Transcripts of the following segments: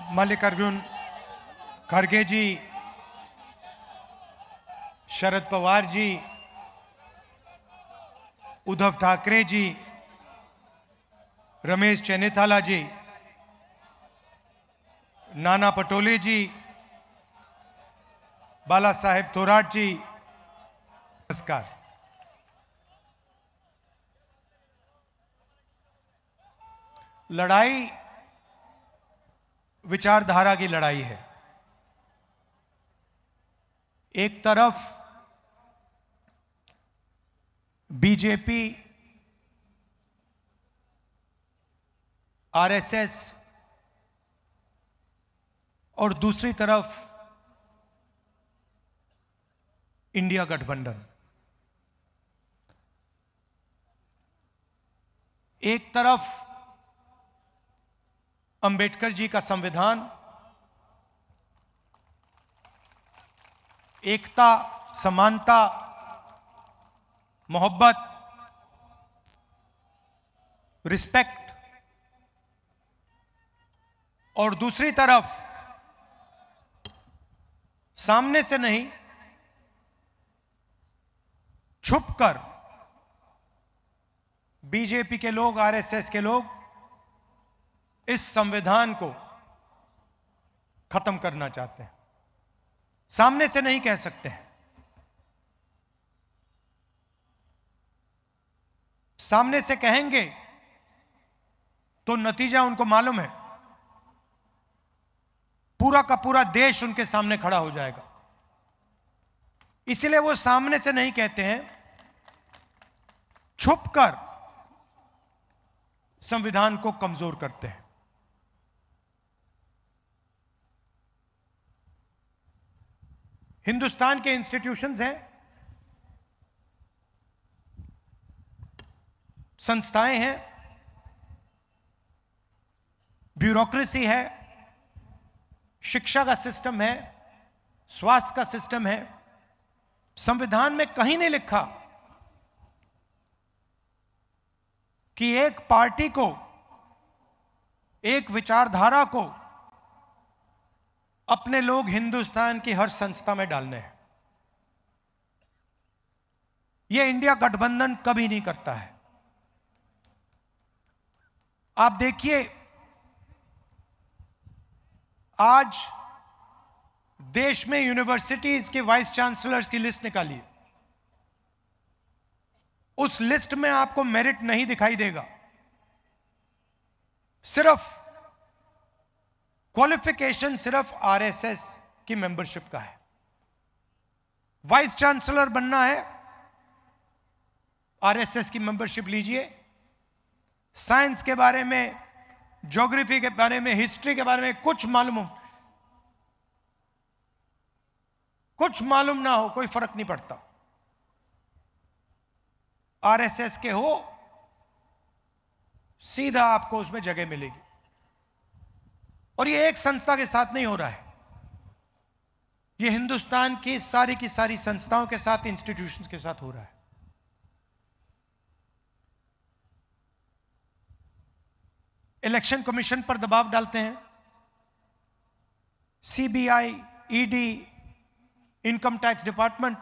मल्लिकार्जुन खड़गे जी, शरद पवार जी, उद्धव ठाकरे जी, रमेश चेन्नीथाला जी, नाना पटोले जी, बाला साहेब थोराट जी, नमस्कार। लड़ाई विचारधारा की लड़ाई है। एक तरफ बीजेपी, आरएसएस और दूसरी तरफ इंडिया गठबंधन। एक तरफ अंबेडकर जी का संविधान, एकता, समानता, मोहब्बत, रिस्पेक्ट, और दूसरी तरफ सामने से नहीं, छुपकर बीजेपी के लोग, आरएसएस के लोग इस संविधान को खत्म करना चाहते हैं। सामने से नहीं कह सकते हैं, सामने से कहेंगे तो नतीजा उनको मालूम है, पूरा का पूरा देश उनके सामने खड़ा हो जाएगा। इसलिए वो सामने से नहीं कहते हैं, छुपकर संविधान को कमजोर करते हैं। हिंदुस्तान के इंस्टीट्यूशंस हैं, संस्थाएं हैं, ब्यूरोक्रेसी है, शिक्षा का सिस्टम है, स्वास्थ्य का सिस्टम है। संविधान में कहीं नहीं लिखा कि एक पार्टी को, एक विचारधारा को अपने लोग हिंदुस्तान की हर संस्था में डालने हैं। यह इंडिया गठबंधन कभी नहीं करता है। आप देखिए, आज देश में यूनिवर्सिटीज के वाइस चांसलर्स की लिस्ट निकाली। उस लिस्ट में आपको मेरिट नहीं दिखाई देगा, सिर्फ क्वालिफिकेशन सिर्फ आरएसएस की मेंबरशिप का है। वाइस चांसलर बनना है, आरएसएस की मेंबरशिप लीजिए। साइंस के बारे में, ज्योग्राफी के बारे में, हिस्ट्री के बारे में कुछ मालूम ना हो, कोई फर्क नहीं पड़ता। आरएसएस के हो, सीधा आपको उसमें जगह मिलेगी। और ये एक संस्था के साथ नहीं हो रहा है, ये हिंदुस्तान की सारी संस्थाओं के साथ, इंस्टीट्यूशंस के साथ हो रहा है। इलेक्शन कमीशन पर दबाव डालते हैं, CBI, ED, income tax department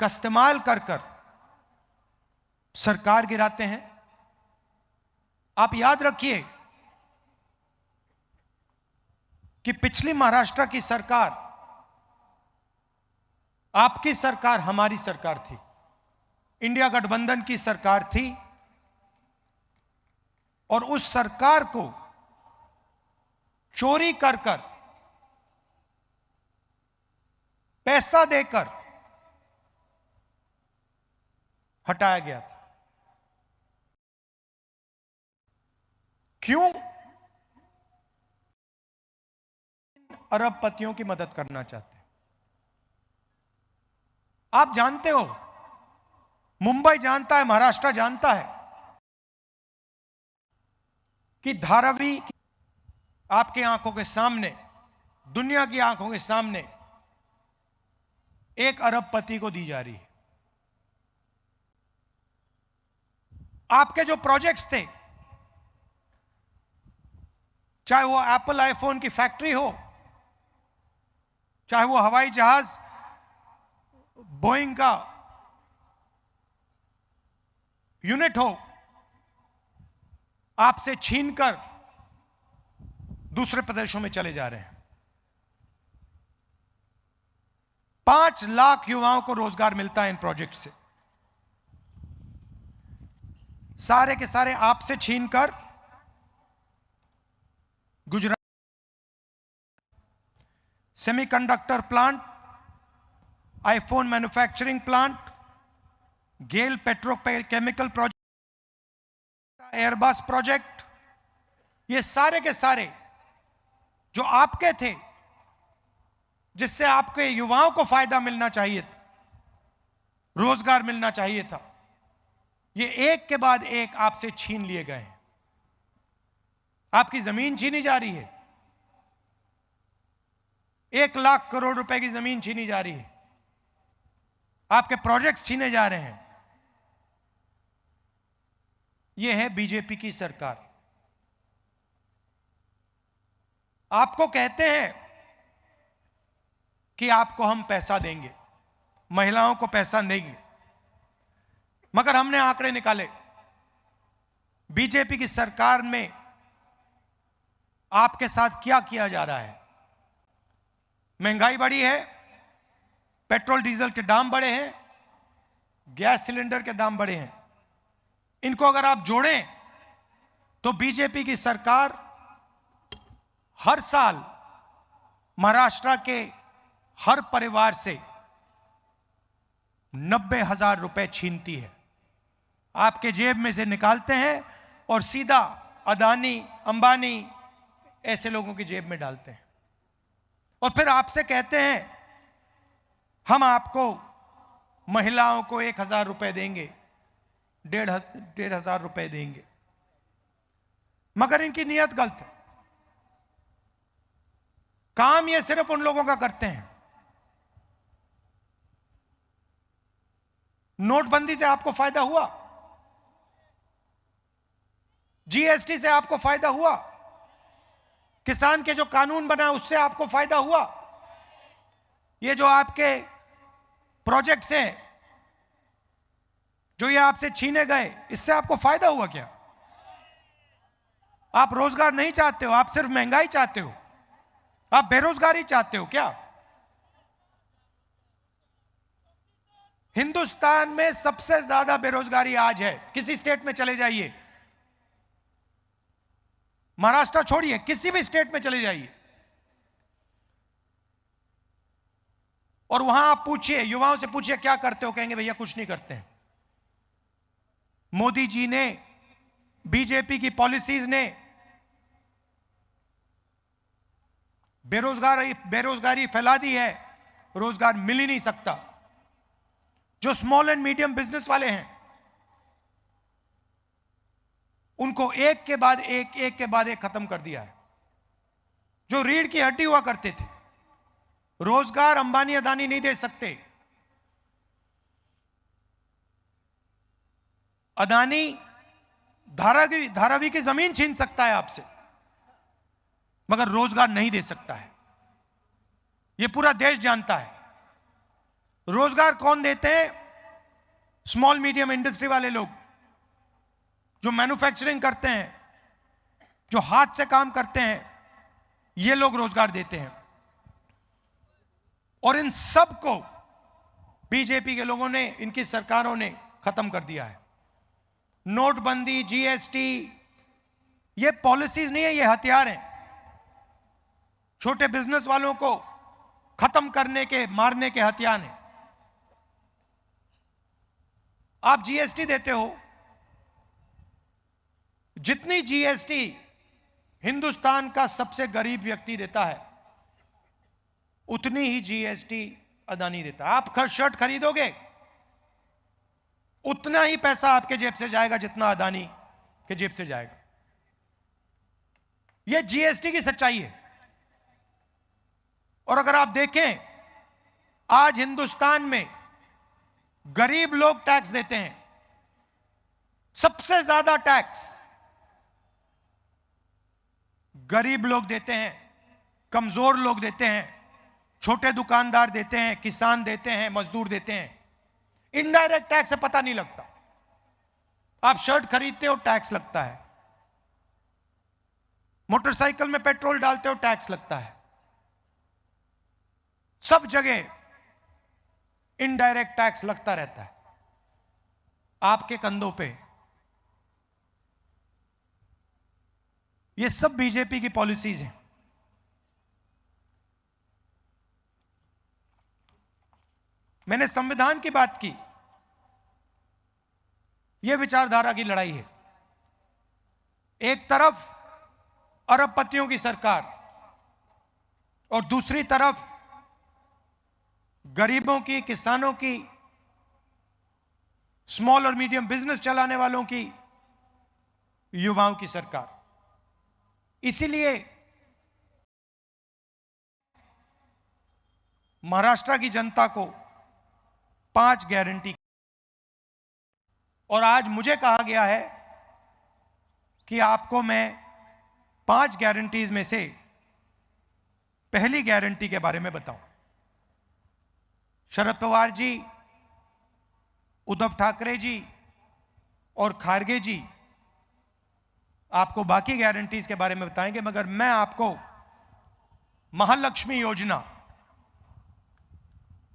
का इस्तेमाल कर सरकार गिराते हैं। आप याद रखिए कि पिछली महाराष्ट्र की सरकार, आपकी सरकार, हमारी सरकार थी, इंडिया गठबंधन की सरकार थी, और उस सरकार को चोरी कर पैसा देकर हटाया गया था। क्यों? अरबपतियों की मदद करना चाहते हैं। आप जानते हो, मुंबई जानता है, महाराष्ट्र जानता है कि धारावी आपके आंखों के सामने, दुनिया की आंखों के सामने एक अरबपति को दी जा रही है। आपके जो प्रोजेक्ट्स थे, चाहे वो एप्पल आईफोन की फैक्ट्री हो, चाहे वो हवाई जहाज बोइंग का यूनिट हो, आपसे छीनकर दूसरे प्रदेशों में चले जा रहे हैं। 5 लाख युवाओं को रोजगार मिलता है इन प्रोजेक्ट से, सारे के सारे आपसे छीनकर Gujarat semiconductor plant, iPhone manufacturing plant, GAIL petrochemical project, Airbus project, ये सारे के सारे जो आपके थे, जिससे आपके युवाओं को फायदा मिलना चाहिए था, रोजगार मिलना चाहिए था, ये एक के बाद एक आपसे छीन लिए गए। आपकी जमीन छीनी जा रही है, 1 लाख करोड़ रुपए की जमीन छीनी जा रही है, आपके प्रोजेक्ट्स छीने जा रहे हैं। यह है बीजेपी की सरकार। आपको कहते हैं कि आपको हम पैसा देंगे, महिलाओं को पैसा देंगे, मगर हमने आंकड़े निकाले, बीजेपी की सरकार में आपके साथ क्या किया जा रहा है। महंगाई बढ़ी है, पेट्रोल डीजल के दाम बढ़े हैं, गैस सिलेंडर के दाम बढ़े हैं। इनको अगर आप जोड़ें तो बीजेपी की सरकार हर साल महाराष्ट्र के हर परिवार से 90,000 रुपए छीनती है, आपके जेब में से निकालते हैं और सीधा अदानी, अंबानी ऐसे लोगों की जेब में डालते हैं, और फिर आपसे कहते हैं हम आपको महिलाओं को 1,000 रुपए देंगे, 1,500 रुपए देंगे। मगर इनकी नीयत गलत है। काम ये सिर्फ उन लोगों का करते हैं। नोटबंदी से आपको फायदा हुआ, जीएसटी से आपको फायदा हुआ, किसान के जो कानून बना उससे आपको फायदा हुआ, ये जो आपके प्रोजेक्ट्स हैं जो ये आपसे छीने गए, इससे आपको फायदा हुआ क्या? आप रोजगार नहीं चाहते हो, आप सिर्फ महंगाई चाहते हो, आप बेरोजगारी चाहते हो क्या? हिंदुस्तान में सबसे ज्यादा बेरोजगारी आज है, किसी स्टेट में चले जाइए, महाराष्ट्र छोड़िए, किसी भी स्टेट में चले जाइए और वहां आप पूछिए, युवाओं से पूछिए क्या करते हो, कहेंगे भैया कुछ नहीं करते हैं। मोदी जी ने, बीजेपी की पॉलिसीज ने बेरोजगारी फैला दी है, रोजगार मिल ही नहीं सकता। जो स्मॉल एंड मीडियम बिजनेस वाले हैं उनको एक के बाद एक खत्म कर दिया है। जो रीढ़ की हड्डी हुआ करते थे, रोजगार अंबानी अदानी नहीं दे सकते। अदानी धारावी की जमीन छीन सकता है आपसे, मगर रोजगार नहीं दे सकता है। यह पूरा देश जानता है। रोजगार कौन देते हैं? स्मॉल मीडियम इंडस्ट्री वाले लोग, जो मैन्युफैक्चरिंग करते हैं, जो हाथ से काम करते हैं, ये लोग रोजगार देते हैं। और इन सब को बीजेपी के लोगों ने, इनकी सरकारों ने खत्म कर दिया है। नोटबंदी, जीएसटी, ये पॉलिसीज नहीं है, ये हथियार हैं। छोटे बिजनेस वालों को खत्म करने के, मारने के हथियार हैं। आप जीएसटी देते हो, जितनी जीएसटी हिंदुस्तान का सबसे गरीब व्यक्ति देता है, उतनी ही जीएसटी अदानी देता है। आप शर्ट खरीदोगे, उतना ही पैसा आपके जेब से जाएगा जितना अदानी के जेब से जाएगा। यह जीएसटी की सच्चाई है। और अगर आप देखें, आज हिंदुस्तान में गरीब लोग टैक्स देते हैं, सबसे ज्यादा टैक्स गरीब लोग देते हैं, कमजोर लोग देते हैं, छोटे दुकानदार देते हैं, किसान देते हैं, मजदूर देते हैं। इनडायरेक्ट टैक्स से पता नहीं लगता। आप शर्ट खरीदते हो, टैक्स लगता है। मोटरसाइकिल में पेट्रोल डालते हो, टैक्स लगता है। सब जगह इनडायरेक्ट टैक्स लगता रहता है आपके कंधों पे। ये सब बीजेपी की पॉलिसीज हैं। मैंने संविधान की बात की। यह विचारधारा की लड़ाई है। एक तरफ अरबपतियों की सरकार और दूसरी तरफ गरीबों की, किसानों की, स्मॉल और मीडियम बिजनेस चलाने वालों की, युवाओं की सरकार। इसीलिए महाराष्ट्र की जनता को 5 गारंटी, और आज मुझे कहा गया है कि आपको मैं 5 गारंटीज में से पहली गारंटी के बारे में बताऊं। शरद पवार जी, उद्धव ठाकरे जी और खारगे जी आपको बाकी गारंटीज के बारे में बताएंगे, मगर मैं आपको महालक्ष्मी योजना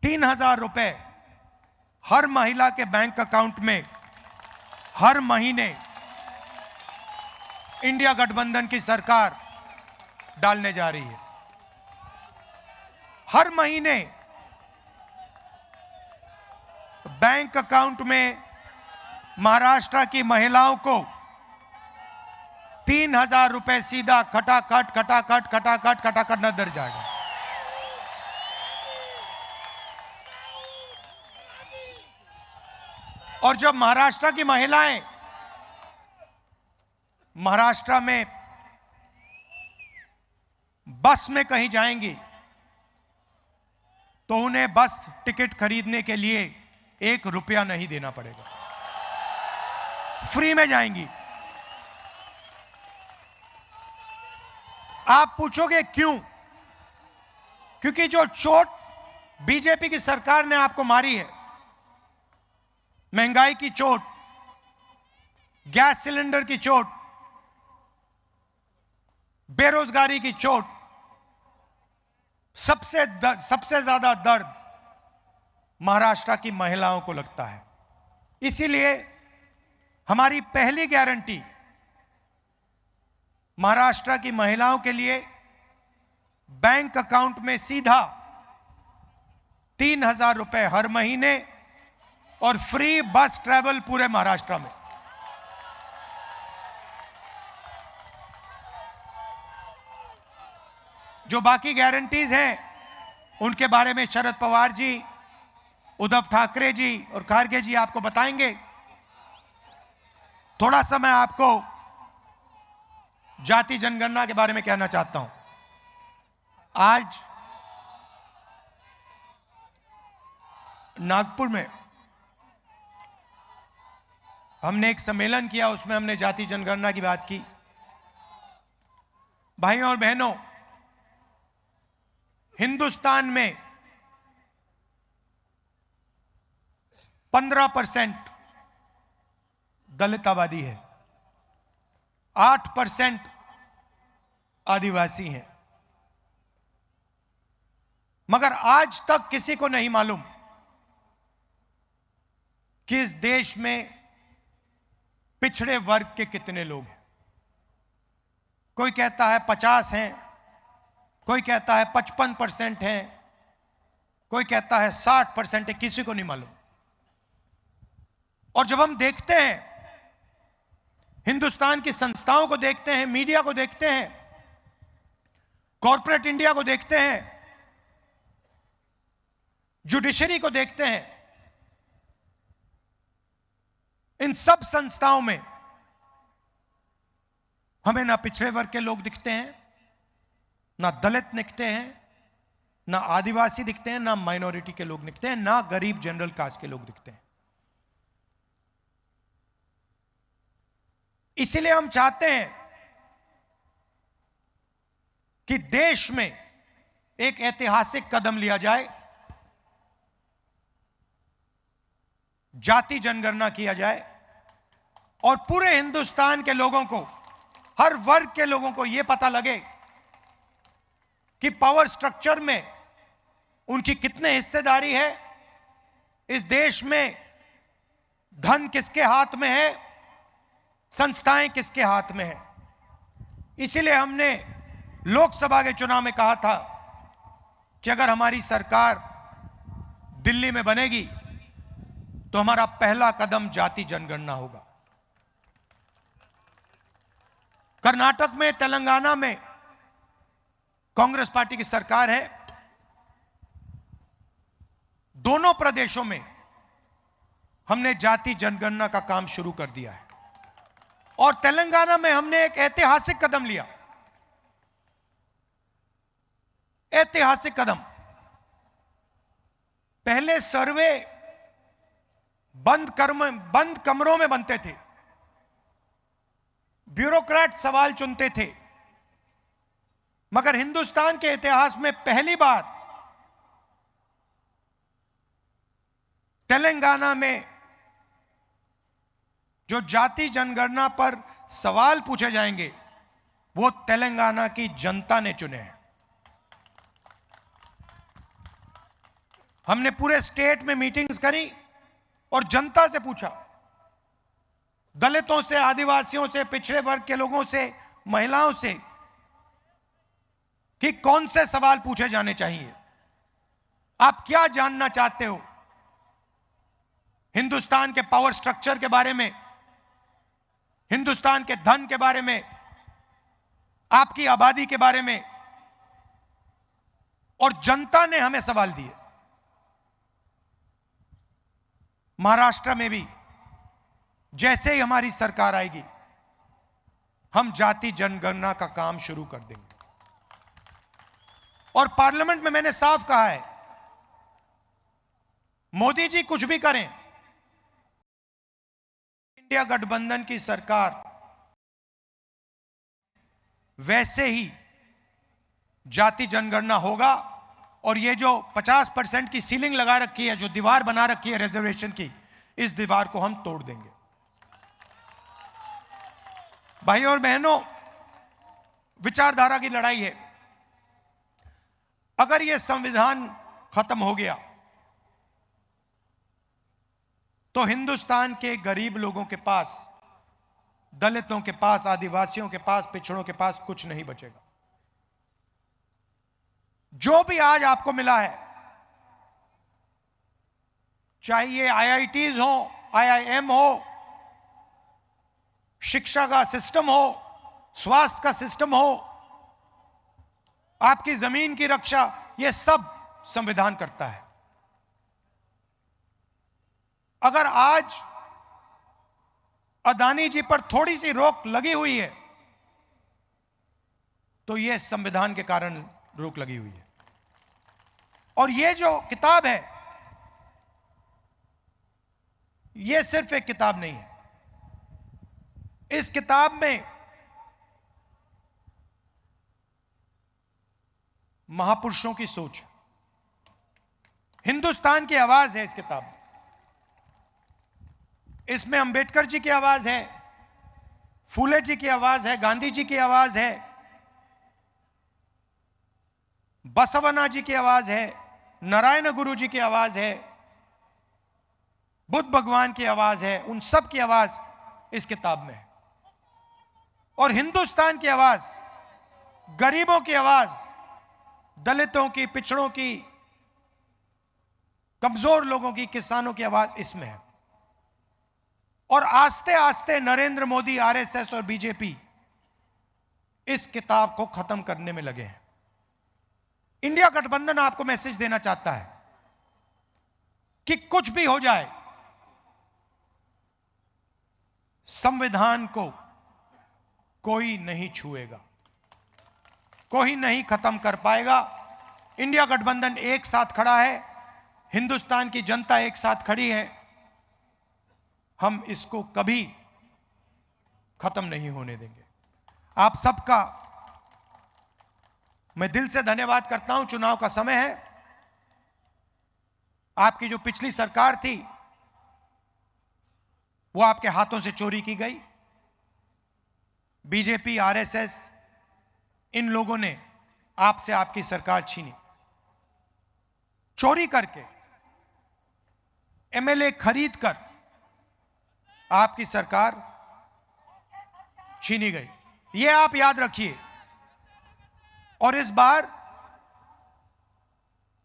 3,000 रुपए हर महिला के बैंक अकाउंट में हर महीने इंडिया गठबंधन की सरकार डालने जा रही है। हर महीने बैंक अकाउंट में महाराष्ट्र की महिलाओं को 3,000 रुपए सीधा खटाखट खटाखट खटाखट खटाखट नजर जाएगा। और जब महाराष्ट्र की महिलाएं महाराष्ट्र में बस में कहीं जाएंगी तो उन्हें बस टिकट खरीदने के लिए 1 रुपया नहीं देना पड़ेगा, फ्री में जाएंगी। आप पूछोगे क्यों? क्योंकि जो चोट बीजेपी की सरकार ने आपको मारी है, महंगाई की चोट, गैस सिलेंडर की चोट, बेरोजगारी की चोट, सबसे ज्यादा दर्द महाराष्ट्र की महिलाओं को लगता है। इसीलिए हमारी पहली गारंटी महाराष्ट्र की महिलाओं के लिए बैंक अकाउंट में सीधा 3,000 रुपए हर महीने और फ्री बस ट्रैवल पूरे महाराष्ट्र में। जो बाकी गारंटीज हैं उनके बारे में शरद पवार जी, उद्धव ठाकरे जी और खारगे जी आपको बताएंगे। थोड़ा सा मैं आपको जाति जनगणना के बारे में कहना चाहता हूं। आज नागपुर में हमने एक सम्मेलन किया, उसमें हमने जाति जनगणना की बात की। भाइयों और बहनों, हिंदुस्तान में 15% दलित आबादी है, 8% आदिवासी हैं, मगर आज तक किसी को नहीं मालूम कि इस देश में पिछड़े वर्ग के कितने लोग हैं। कोई कहता है 50 हैं, कोई कहता है 55% हैं, कोई कहता है 60% है, किसी को नहीं मालूम। और जब हम देखते हैं, हिंदुस्तान की संस्थाओं को देखते हैं, मीडिया को देखते हैं, कॉर्पोरेट इंडिया को देखते हैं, जुडिशरी को देखते हैं, इन सब संस्थाओं में हमें ना पिछड़े वर्ग के लोग दिखते हैं, ना दलित दिखते हैं, ना आदिवासी दिखते हैं, ना माइनॉरिटी के लोग दिखते हैं, ना गरीब जनरल कास्ट के लोग दिखते हैं। इसलिए हम चाहते हैं कि देश में एक ऐतिहासिक कदम लिया जाए, जाति जनगणना किया जाए और पूरे हिंदुस्तान के लोगों को, हर वर्ग के लोगों को यह पता लगे कि पावर स्ट्रक्चर में उनकी कितने हिस्सेदारी है, इस देश में धन किसके हाथ में है, संस्थाएं किसके हाथ में है। इसीलिए हमने लोकसभा के चुनाव में कहा था कि अगर हमारी सरकार दिल्ली में बनेगी तो हमारा पहला कदम जाति जनगणना होगा। कर्नाटक में, तेलंगाना में कांग्रेस पार्टी की सरकार है। दोनों प्रदेशों में हमने जाति जनगणना का काम शुरू कर दिया है और तेलंगाना में हमने एक ऐतिहासिक कदम लिया। ऐतिहासिक कदम। पहले सर्वे बंद कमरों में बनते थे, ब्यूरोक्रेट सवाल चुनते थे, मगर हिंदुस्तान के इतिहास में पहली बार तेलंगाना में जो जाति जनगणना पर सवाल पूछे जाएंगे वो तेलंगाना की जनता ने चुने हैं। हमने पूरे स्टेट में मीटिंग्स करी और जनता से पूछा, दलितों से, आदिवासियों से, पिछड़े वर्ग के लोगों से, महिलाओं से, कि कौन से सवाल पूछे जाने चाहिए, आप क्या जानना चाहते हो हिंदुस्तान के पावर स्ट्रक्चर के बारे में, हिंदुस्तान के धन के बारे में, आपकी आबादी के बारे में। और जनता ने हमें सवाल दिए। महाराष्ट्र में भी जैसे ही हमारी सरकार आएगी हम जाति जनगणना का काम शुरू कर देंगे। और पार्लियामेंट में मैंने साफ कहा है, मोदी जी कुछ भी करें, इंडिया गठबंधन की सरकार वैसे ही जाति जनगणना होगा। और ये जो 50% की सीलिंग लगा रखी है, जो दीवार बना रखी है रिजर्वेशन की, इस दीवार को हम तोड़ देंगे। भाइयों और बहनों, विचारधारा की लड़ाई है। अगर यह संविधान खत्म हो गया तो हिंदुस्तान के गरीब लोगों के पास, दलितों के पास, आदिवासियों के पास, पिछड़ों के पास कुछ नहीं बचेगा। जो भी आज आपको मिला है, चाहे ये आईआईटीज हो, आईआईएम हो, शिक्षा का सिस्टम हो, स्वास्थ्य का सिस्टम हो, आपकी जमीन की रक्षा, यह सब संविधान करता है। अगर आज अदानी जी पर थोड़ी सी रोक लगी हुई है तो यह संविधान के कारण रोक लगी हुई है। और यह जो किताब है, यह सिर्फ एक किताब नहीं है। इस किताब में महापुरुषों की सोच, हिंदुस्तान की आवाज है इस किताब में। इसमें अंबेडकर जी की आवाज है, फूले जी की आवाज है, गांधी जी की आवाज है, बसवन्ना जी की आवाज है, नारायण गुरु जी की आवाज है, बुद्ध भगवान की आवाज है। उन सब की आवाज इस किताब में है। और हिंदुस्तान की आवाज, गरीबों की आवाज, दलितों की, पिछड़ों की, कमजोर लोगों की, किसानों की आवाज इसमें है। और आस्ते आस्ते नरेंद्र मोदी, आरएसएस और बीजेपी इस किताब को खत्म करने में लगे हैं। इंडिया गठबंधन आपको मैसेज देना चाहता है कि कुछ भी हो जाए, संविधान को कोई नहीं छुएगा, कोई नहीं खत्म कर पाएगा। इंडिया गठबंधन एक साथ खड़ा है, हिंदुस्तान की जनता एक साथ खड़ी है। हम इसको कभी खत्म नहीं होने देंगे। आप सबका मैं दिल से धन्यवाद करता हूं। चुनाव का समय है। आपकी जो पिछली सरकार थी वो आपके हाथों से चोरी की गई। बीजेपी, आरएसएस, इन लोगों ने आपसे आपकी सरकार छीनी। चोरी करके, एमएलए खरीद कर आपकी सरकार छीनी गई। यह आप याद रखिए। और इस बार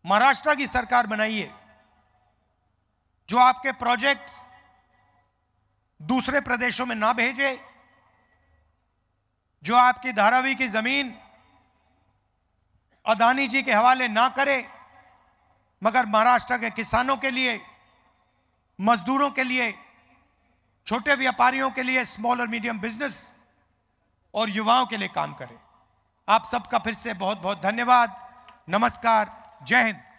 महाराष्ट्र की सरकार बनाइए जो आपके प्रोजेक्ट्स दूसरे प्रदेशों में ना भेजे, जो आपकी धारावी की जमीन अदानी जी के हवाले ना करे, मगर महाराष्ट्र के किसानों के लिए, मजदूरों के लिए, छोटे व्यापारियों के लिए, स्मॉल और मीडियम बिजनेस और युवाओं के लिए काम करे। आप सबका फिर से बहुत बहुत धन्यवाद। नमस्कार। जय हिंद।